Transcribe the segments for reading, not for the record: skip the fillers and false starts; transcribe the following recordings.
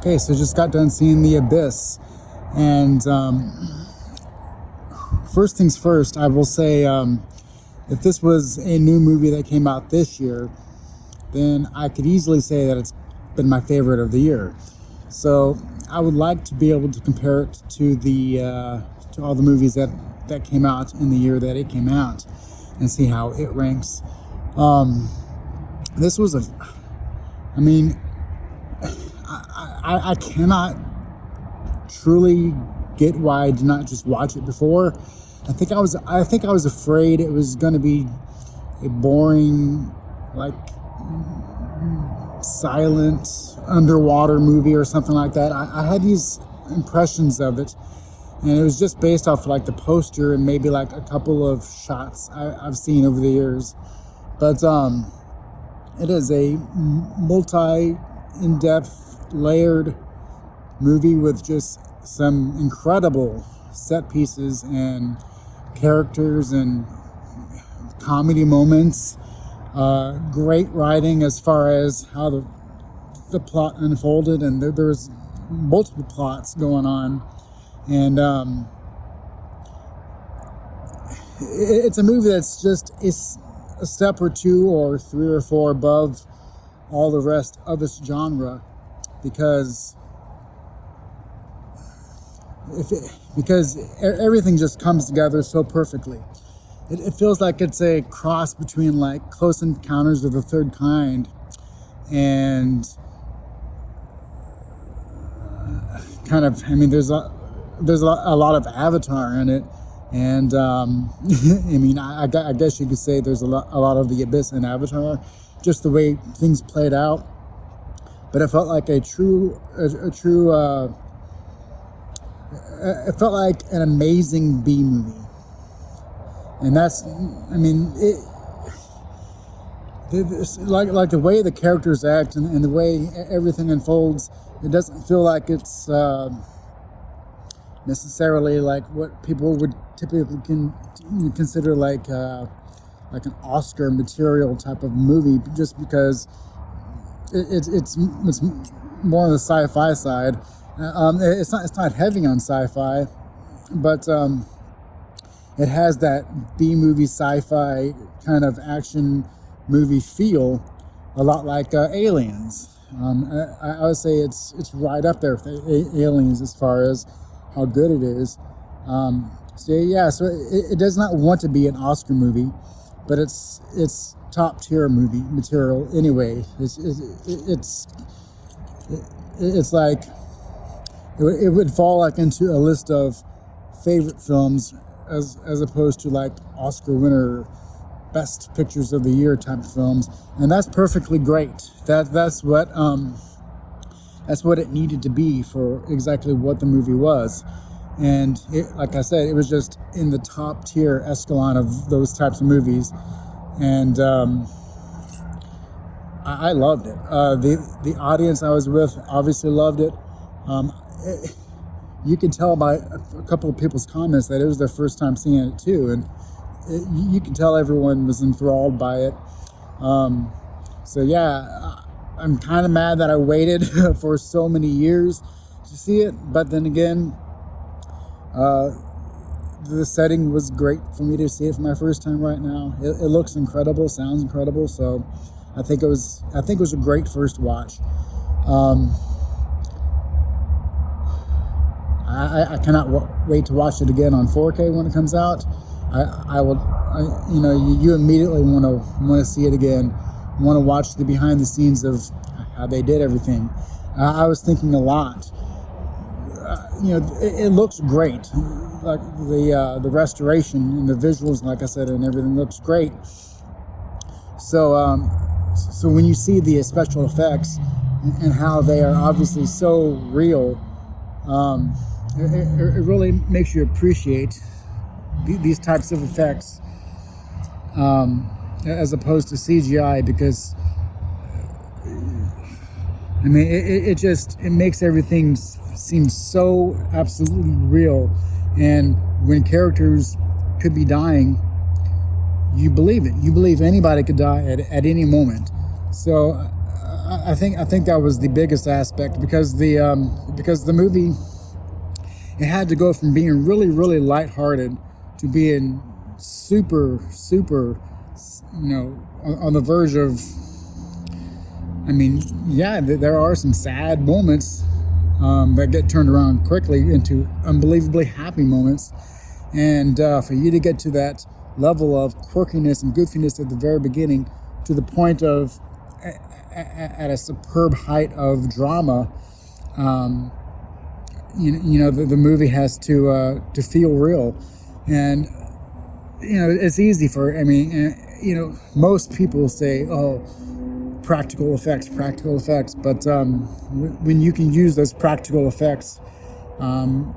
Okay, so just got done seeing The Abyss. And first things first, I will say if this was a new movie that came out this year, then I could easily say that it's been my favorite of the year. So I would like to be able to compare it to to all the movies that came out in the year that it came out and see how it ranks. This was I mean, I cannot truly get why I did not just watch it before. I think I was afraid it was going to be a boring, like, silent underwater movie or something like that. I had these impressions of it, and it was just based off like the poster and maybe like a couple of shots I've seen over the years. But it is a in-depth, layered movie with just some incredible set pieces and characters and comedy moments. Great writing as far as how the plot unfolded, and there was multiple plots going on. And it's a movie that's it's a step or two or three or four above all the rest of its genre, because everything just comes together so perfectly. It feels like it's a cross between like Close Encounters of the Third Kind and kind of, I mean, there's a lot of Avatar in it, and I mean, I guess you could say there's a lot of The Abyss in Avatar, just the way things played out. But it felt like it felt like an amazing B movie. And that's, I mean, like the way the characters act and the way everything unfolds, it doesn't feel like it's necessarily like what people would typically consider like an Oscar material type of movie, just because it's more on the sci-fi side. It's not heavy on sci-fi, but it has that B-movie sci-fi kind of action movie feel, a lot like Aliens. I would say it's right up there with Aliens as far as how good it is. So it does not want to be an Oscar movie, but it's top tier movie material anyway. It's like it would fall like into a list of favorite films as opposed to like Oscar winner best pictures of the year type of films, and that's perfectly great. That's what it needed to be for exactly what the movie was. And like I said, it was just in the top tier echelon of those types of movies, and I loved it. The audience I was with obviously loved it. You can tell by a couple of people's comments that it was their first time seeing it too, and you can tell everyone was enthralled by it. So yeah, I'm kind of mad that I waited for so many years to see it, but then again, the setting was great for me to see it for my first time right now. It looks incredible, sounds incredible, so I think it was a great first watch. I cannot wait to watch it again on 4K when it comes out. You immediately want to see it again, want to watch the behind the scenes of how they did everything. I was thinking a lot. It looks great, like the restoration and the visuals, like I said, and everything looks great. So when you see the special effects and how they are obviously so real, it really makes you appreciate these types of effects as opposed to CGI, because I mean it makes everything seem so absolutely real, and when characters could be dying, you believe it. You believe anybody could die at any moment. So I think that was the biggest aspect, because the movie, it had to go from being really really lighthearted to being super, on the verge of. I mean, yeah, there are some sad moments that get turned around quickly into unbelievably happy moments, and for you to get to that level of quirkiness and goofiness at the very beginning, to the point of at a superb height of drama, the movie has to feel real. And it's easy for, I mean, most people say, oh, practical effects, but when you can use those practical effects, and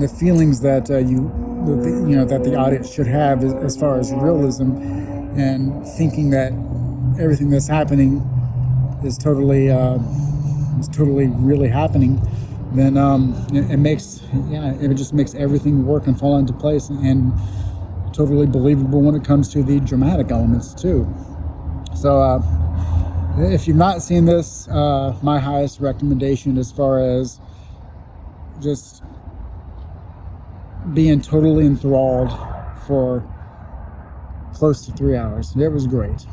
the feelings that that the audience should have, as far as realism, and thinking that everything that's happening is totally really happening, then it just makes everything work and fall into place, and totally believable when it comes to the dramatic elements too. So if you've not seen this, my highest recommendation, as far as just being totally enthralled for close to 3 hours. It was great.